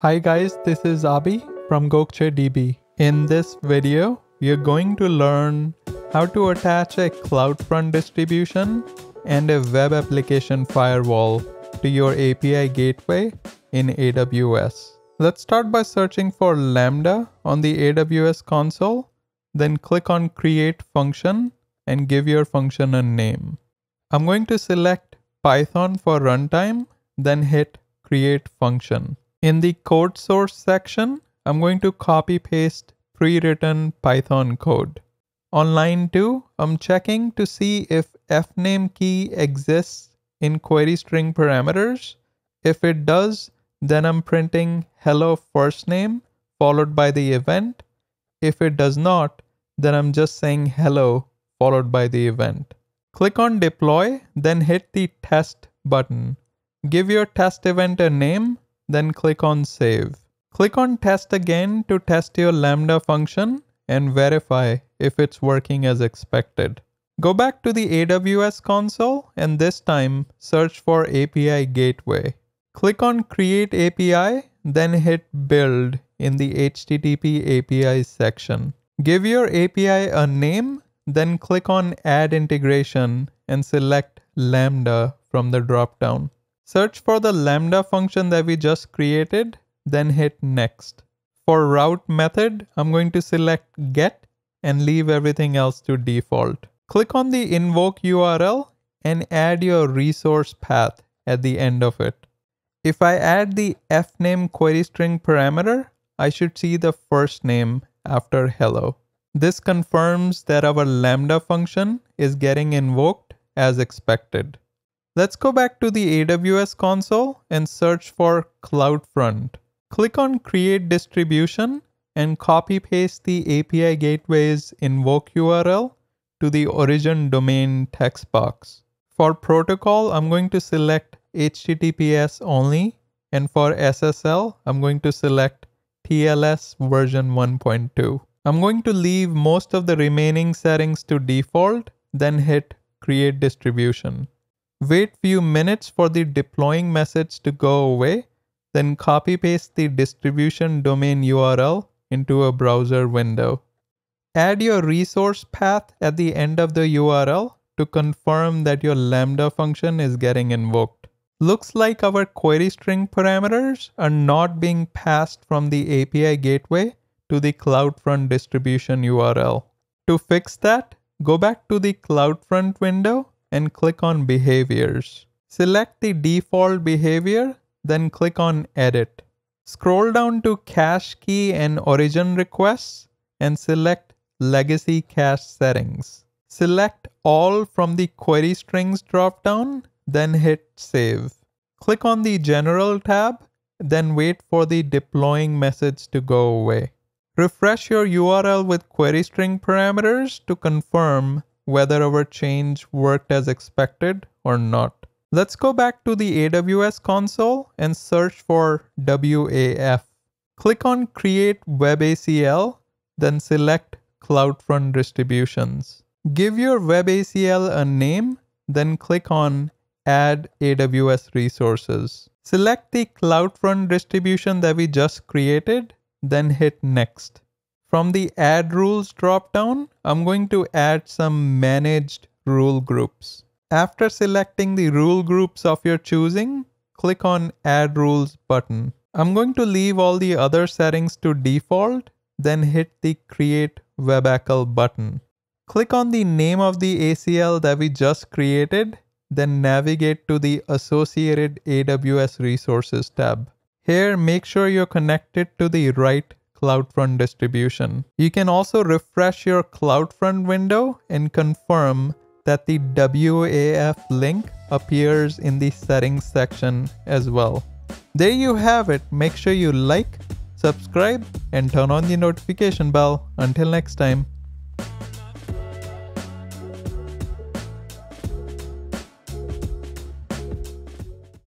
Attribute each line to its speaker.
Speaker 1: Hi guys, this is Abhi from Gokcedb. In this video, we are going to learn how to attach a CloudFront distribution and a web application firewall to your API gateway in AWS. Let's start by searching for Lambda on the AWS console, then click on Create Function and give your function a name. I'm going to select Python for runtime, then hit Create Function. In the code source section, I'm going to copy paste pre-written Python code. On line 2, I'm checking to see if fname key exists in query string parameters. If it does, then I'm printing hello first name followed by the event. If it does not, then I'm just saying hello followed by the event. Click on deploy, then hit the test button. Give your test event a name, then click on save. Click on test again to test your Lambda function and verify if it's working as expected. Go back to the AWS console and this time search for API gateway. Click on create API, then hit build in the HTTP API section. Give your API a name, then click on add integration and select Lambda from the dropdown. Search for the Lambda function that we just created, then hit next. For route method, I'm going to select get and leave everything else to default. Click on the invoke URL and add your resource path at the end of it. If I add the fname query string parameter, I should see the first name after hello. This confirms that our Lambda function is getting invoked as expected. Let's go back to the AWS console and search for CloudFront. Click on Create Distribution and copy paste the API gateway's invoke URL to the origin domain text box. For protocol, I'm going to select HTTPS only, and for SSL, I'm going to select TLS version 1.2. I'm going to leave most of the remaining settings to default, then hit Create Distribution. Wait few minutes for the deploying message to go away, then copy paste the distribution domain URL into a browser window. Add your resource path at the end of the URL to confirm that your Lambda function is getting invoked. Looks like our query string parameters are not being passed from the API gateway to the CloudFront distribution URL. To fix that, go back to the CloudFront window and click on Behaviors. Select the default behavior, then click on Edit. Scroll down to Cache Key and Origin Requests and select Legacy Cache Settings. Select All from the Query Strings dropdown, then hit Save. Click on the General tab, then wait for the deploying message to go away. Refresh your URL with query string parameters to confirm whether our change worked as expected or not. Let's go back to the AWS console and search for WAF. Click on Create Web ACL, then select CloudFront Distributions. Give your Web ACL a name, then click on Add AWS Resources. Select the CloudFront distribution that we just created, then hit Next. From the Add Rules dropdown, I'm going to add some managed rule groups. After selecting the rule groups of your choosing, click on Add Rules button. I'm going to leave all the other settings to default, then hit the Create WebACL button. Click on the name of the ACL that we just created, then navigate to the associated AWS Resources tab. Here, make sure you're connected to the right CloudFront distribution. You can also refresh your CloudFront window and confirm that the WAF link appears in the settings section as well. There you have it. Make sure you like, subscribe, and turn on the notification bell. Until next time.